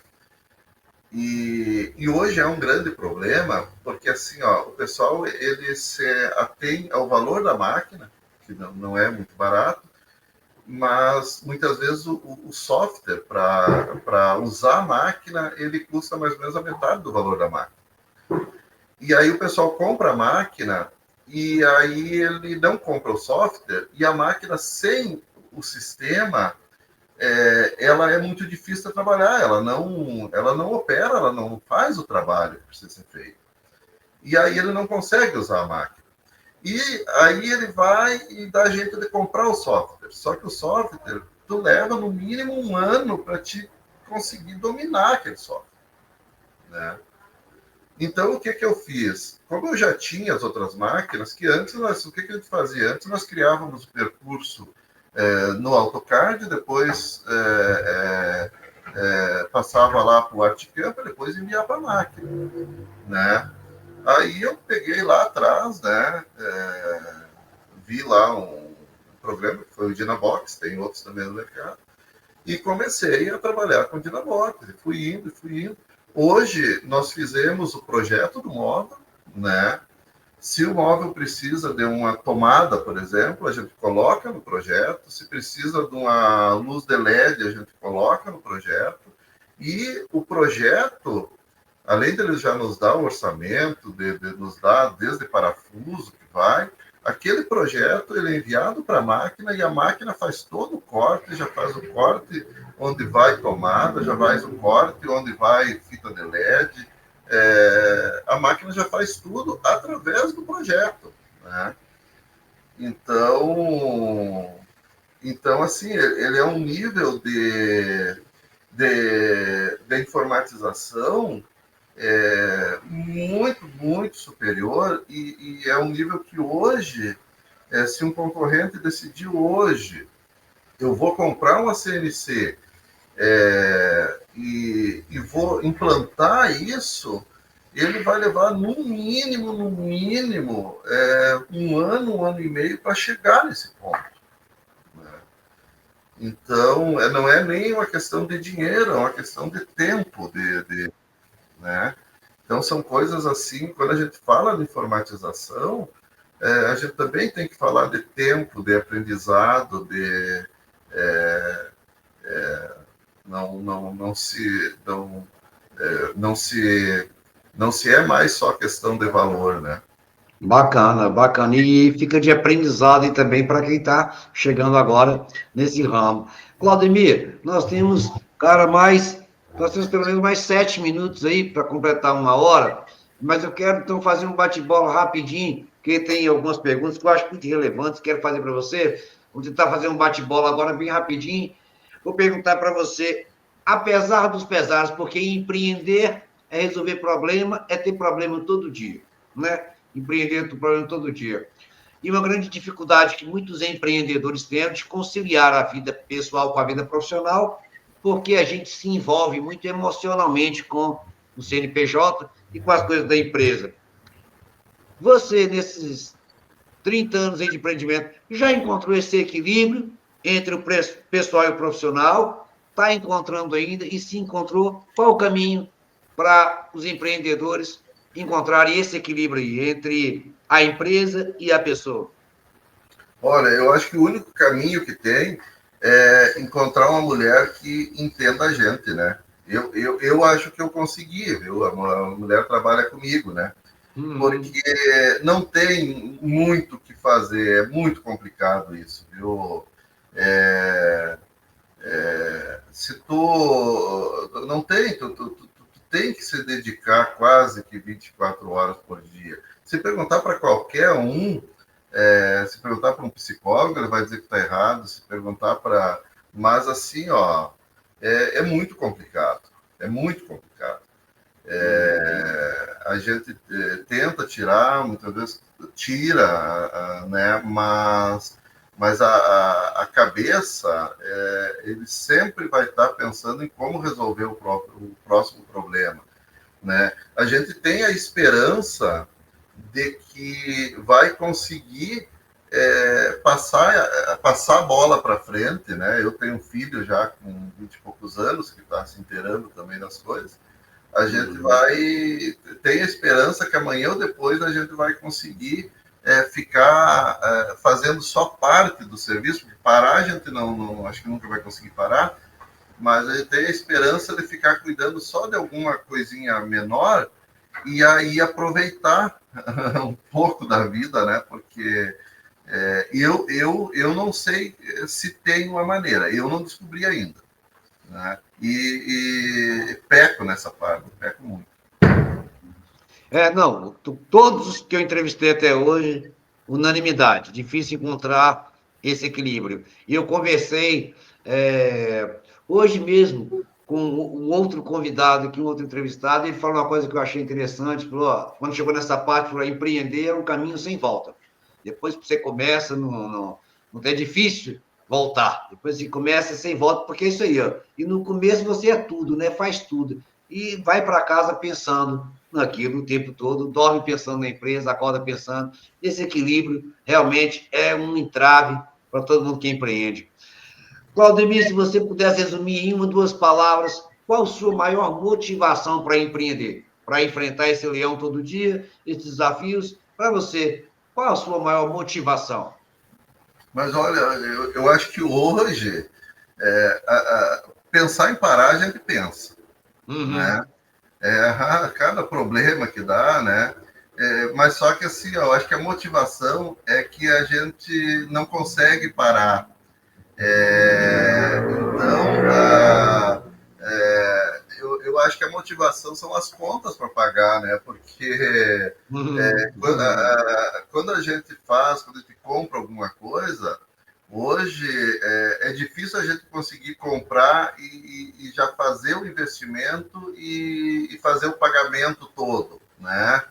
E hoje é um grande problema, porque assim, ó, o pessoal ele se atém ao valor da máquina, que não é muito barato, mas muitas vezes o software para usar a máquina ele custa mais ou menos a metade do valor da máquina. E aí o pessoal compra a máquina e aí ele não compra o software e a máquina sem o sistema ela é muito difícil de trabalhar, ela não opera, ela não faz o trabalho que precisa ser feito. E aí ele não consegue usar a máquina. E aí ele vai e dá jeito de comprar o software. Só que o software, tu leva no mínimo 1 ano para te conseguir dominar aquele software, né? Então, o que que eu fiz? Como eu já tinha as outras máquinas, que antes, o que que a gente fazia? Antes nós criávamos o percurso no AutoCAD, depois passava lá para o ArtCamp, depois enviava para a máquina, né? Aí eu peguei lá atrás, né? Vi lá um programa que foi o Dynabox, tem outros também no mercado, e comecei a trabalhar com Dynabox, e fui indo, e fui indo. Hoje, nós fizemos o projeto do móvel, né? Se o móvel precisa de uma tomada, por exemplo, a gente coloca no projeto. Se precisa de uma luz de LED, a gente coloca no projeto. E o projeto, além de ele já nos dar o orçamento, de nos dar desde parafuso que vai, aquele projeto ele é enviado para a máquina e a máquina faz todo o corte, já faz o corte onde vai tomada, já faz o corte onde vai fita de LED. A máquina já faz tudo através do projeto, né? Então assim, ele é um nível de informatização muito, muito superior e é um nível que hoje, se um concorrente decidir hoje, eu vou comprar uma CNC e vou implantar isso, ele vai levar no mínimo, 1 ano e meio para chegar nesse ponto, né? Então, não é nem uma questão de dinheiro, é uma questão de tempo, né? Então, são coisas assim, quando a gente fala de informatização, a gente também tem que falar de tempo, de aprendizado, não se é mais só questão de valor, né? Bacana, bacana. E fica de aprendizado aí também para quem está chegando agora nesse ramo. Claudemir, nós temos pelo menos mais 7 minutos aí para completar 1 hora, mas eu quero então fazer um bate-bola rapidinho, porque tem algumas perguntas que eu acho muito relevantes, quero fazer para você. Vou tentar fazer um bate-bola agora bem rapidinho. Vou perguntar para você, apesar dos pesares, porque empreender é resolver problema, é ter problema todo dia, né? Empreender tem problema todo dia. E uma grande dificuldade que muitos empreendedores têm é de conciliar a vida pessoal com a vida profissional, porque a gente se envolve muito emocionalmente com o CNPJ e com as coisas da empresa. Você, nesses 30 anos de empreendimento, já encontrou esse equilíbrio entre o pessoal e o profissional? Está encontrando ainda? E se encontrou, qual o caminho para os empreendedores encontrarem esse equilíbrio aí entre a empresa e a pessoa? Olha, eu acho que o único caminho que tem é encontrar uma mulher que entenda a gente, né? Eu acho que eu consegui, viu? A mulher trabalha comigo, né? Porque não tem muito o que fazer, é muito complicado isso, viu? Se tu não tem, tu tem que se dedicar quase que 24 horas por dia. Se perguntar para qualquer um, se perguntar para um psicólogo, ele vai dizer que está errado. Se perguntar para... Mas assim, ó, é muito complicado. É muito complicado. A gente tenta tirar, muitas vezes tira, né? Mas a cabeça, ele sempre vai estar pensando em como resolver o próximo problema, né? A gente tem a esperança de que vai conseguir passar a bola para frente, né? Eu tenho um filho já com 20 e poucos anos que está se inteirando também das coisas. A gente vai ter a esperança que amanhã ou depois a gente vai conseguir ficar fazendo só parte do serviço, porque parar a gente não acho que nunca vai conseguir parar, mas a gente tem a esperança de ficar cuidando só de alguma coisinha menor e aí aproveitar um pouco da vida, né? Porque eu não sei se tem uma maneira, eu não descobri ainda, né? E peco nessa parte, peco muito. Não, todos que eu entrevistei até hoje unanimidade, difícil encontrar esse equilíbrio. E eu conversei hoje mesmo com um outro convidado aqui, um outro entrevistado, e ele falou uma coisa que eu achei interessante, falou, ó, quando chegou nessa parte, falou, empreender é um caminho sem volta. Depois que você começa, não é difícil voltar. Depois que começa sem volta, porque é isso aí, ó. E no começo você é tudo, né? Faz tudo. E vai para casa pensando naquilo o tempo todo, dorme pensando na empresa, acorda pensando. Esse equilíbrio realmente é um entrave para todo mundo que empreende. Claudemir, se você pudesse resumir em uma, duas palavras, qual a sua maior motivação para empreender? Para enfrentar esse leão todo dia, esses desafios? Para você, qual a sua maior motivação? Mas olha, eu acho que hoje pensar em parar a gente pensa, né? Uhum. Cada problema que dá, né? Mas só que assim, ó, eu acho que a motivação é que a gente não consegue parar. Então, eu acho que a motivação são as contas para pagar, né? Porque quando a gente faz, quando a gente compra alguma coisa, hoje é difícil a gente conseguir comprar e já fazer o investimento e fazer o pagamento todo, né?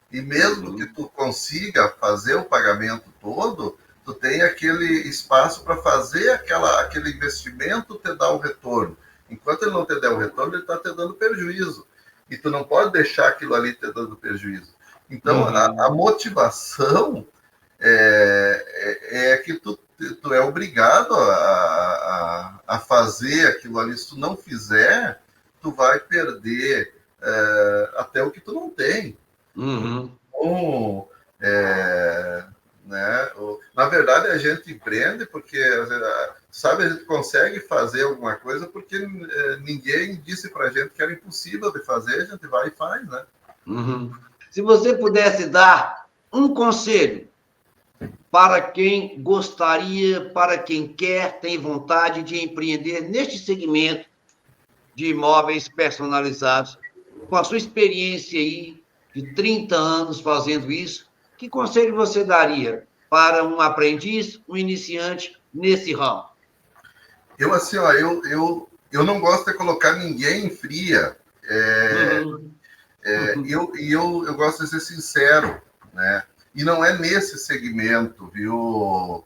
E mesmo que tu consiga fazer o pagamento todo, tu tem aquele espaço para fazer aquele investimento te dar o retorno. Enquanto ele não te der o retorno, ele está te dando prejuízo. E tu não pode deixar aquilo ali te dando prejuízo. Então, a motivação é que tu é obrigado a fazer aquilo ali. Se tu não fizer, tu vai perder até o que tu não tem. Uhum. Então, né, na verdade, a gente empreende porque, sabe, a gente consegue fazer alguma coisa porque ninguém disse para a gente que era impossível de fazer, a gente vai e faz, né? Uhum. Se você pudesse dar um conselho para quem gostaria, para quem quer, tem vontade de empreender neste segmento de imóveis personalizados, com a sua experiência aí de 30 anos fazendo isso, que conselho você daria para um aprendiz, um iniciante nesse ramo? Eu, assim, ó, eu não gosto de colocar ninguém em fria. Uhum. Eu gosto de ser sincero, né? E não é nesse segmento, viu?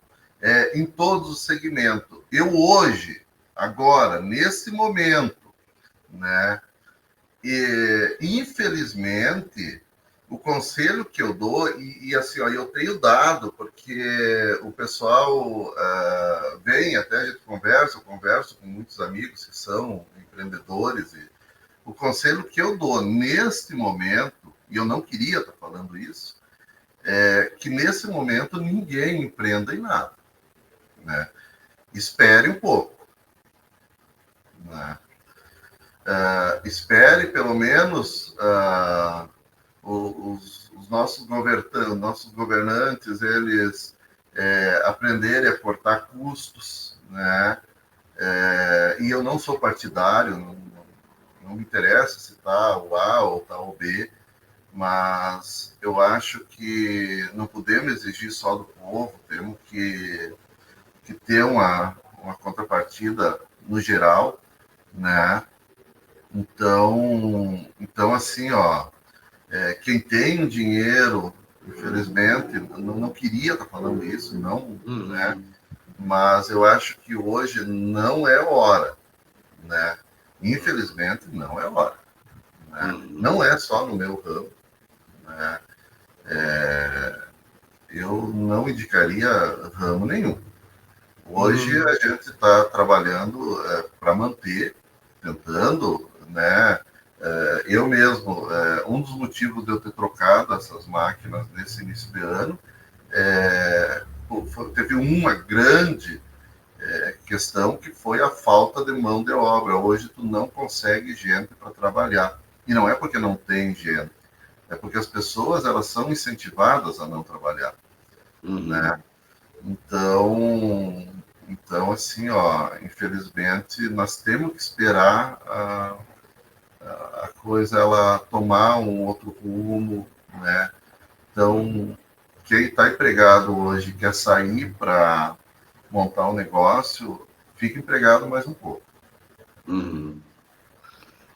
Em todos os segmentos. Eu hoje, agora, nesse momento, né? E, infelizmente, o conselho que eu dou, e assim, ó, eu tenho dado, porque o pessoal vem, até a gente conversa, eu converso com muitos amigos que são empreendedores, e o conselho que eu dou neste momento, e eu não queria estar falando isso, é que nesse momento ninguém empreenda em nada, né? Espere um pouco, né? Espere pelo menos os nossos governantes eles aprenderem a cortar custos, né? E eu não sou partidário, não me interessa se está o A ou está o B, mas eu acho que não podemos exigir só do povo, temos que ter uma contrapartida no geral, né? Então assim, ó, quem tem o dinheiro, infelizmente, não queria estar falando isso, não, né? Uhum. Mas eu acho que hoje não é hora, né? Infelizmente, não é hora, né? Uhum. Não é só no meu ramo, né? Eu não indicaria ramo nenhum. Hoje Uhum. a gente está trabalhando para manter, tentando, né? Eu mesmo, um dos motivos de eu ter trocado essas máquinas nesse início de ano, teve uma grande questão que foi a falta de mão de obra. Hoje tu não consegue gente para trabalhar. E não é porque não tem gente, é porque as pessoas elas são incentivadas a não trabalhar, né? Uhum. Então assim, ó, infelizmente nós temos que esperar a coisa ela tomar um outro rumo, né? Então, quem está empregado hoje quer sair para montar um negócio, fica empregado mais um pouco. Uhum.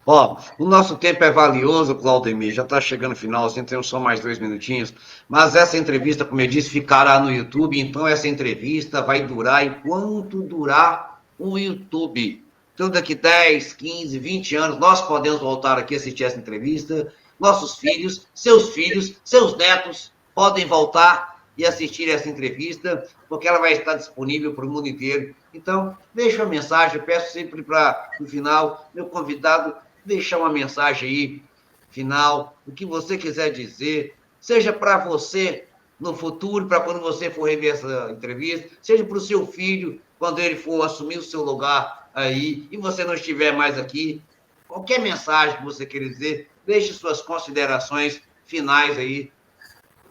Ó, o nosso tempo é valioso, Claudemir, já está chegando no final, assim, temos só mais 2 minutinhos, mas essa entrevista, como eu disse, ficará no YouTube, então essa entrevista vai durar enquanto durar o YouTube. Então, daqui 10, 15, 20 anos, nós podemos voltar aqui a assistir essa entrevista, nossos filhos, seus netos podem voltar e assistir essa entrevista, porque ela vai estar disponível para o mundo inteiro. Então, deixa uma mensagem, eu peço sempre para, no final, meu convidado deixar uma mensagem aí, final, o que você quiser dizer, seja para você no futuro, para quando você for rever essa entrevista, seja para o seu filho, quando ele for assumir o seu lugar aí, e você não estiver mais aqui, qualquer mensagem que você queira dizer, deixe suas considerações finais aí,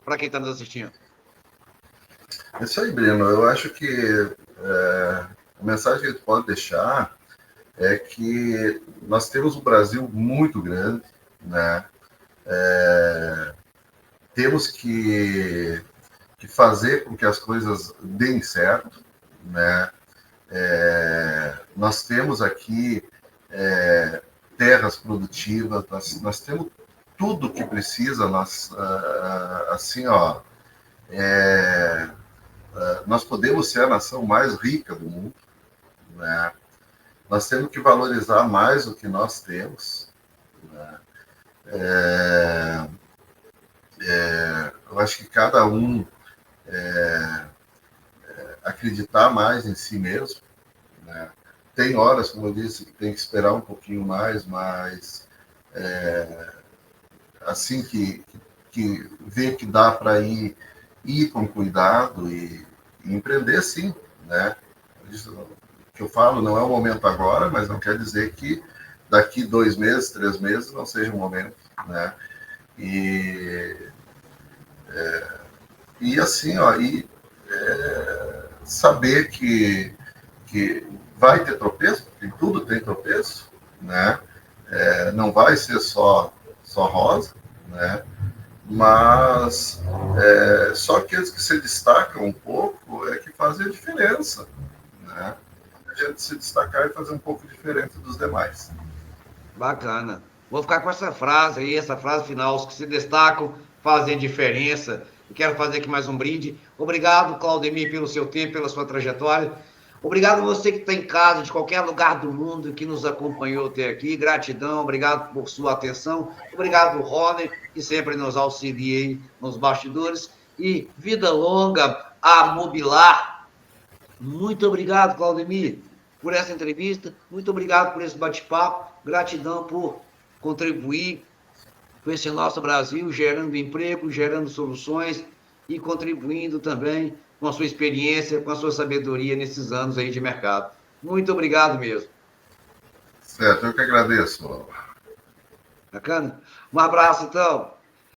para quem está nos assistindo. É isso aí, Breno. Eu acho que a mensagem que a gente pode deixar é que nós temos um Brasil muito grande, né? Temos que fazer com que as coisas deem certo, né? Nós temos aqui terras produtivas, nós temos tudo que precisa, assim, ó, nós podemos ser a nação mais rica do mundo, né? Nós temos que valorizar mais o que nós temos, né? Eu acho que cada um acreditar mais em si mesmo, né? Tem horas, como eu disse, que tem que esperar um pouquinho mais, mas assim que vê que dá para ir com cuidado e empreender, sim, né? Isso que eu falo não é o momento agora, mas não quer dizer que daqui 2 meses, 3 meses não seja o momento, né? E assim, ó, saber que vai ter tropeço, porque tudo tem tropeço, né? Não vai ser só rosa, né? Mas só aqueles que se destacam um pouco é que fazem a diferença, né? A gente se destacar e fazer um pouco diferente dos demais. Bacana. Vou ficar com essa frase aí, essa frase final. Os que se destacam fazem diferença. E quero fazer aqui mais um brinde. Obrigado, Claudemir, pelo seu tempo, pela sua trajetória. Obrigado a você que está em casa, de qualquer lugar do mundo, que nos acompanhou até aqui. Gratidão, obrigado por sua atenção. Obrigado, Rony, que sempre nos auxilia aí nos bastidores. E vida longa a Mobilar. Muito obrigado, Claudemir, por essa entrevista. Muito obrigado por esse bate-papo. Gratidão por contribuir com esse nosso Brasil, gerando emprego, gerando soluções e contribuindo também com a sua experiência, com a sua sabedoria nesses anos aí de mercado. Muito obrigado mesmo. Certo, eu que agradeço. Bacana? Um abraço, então.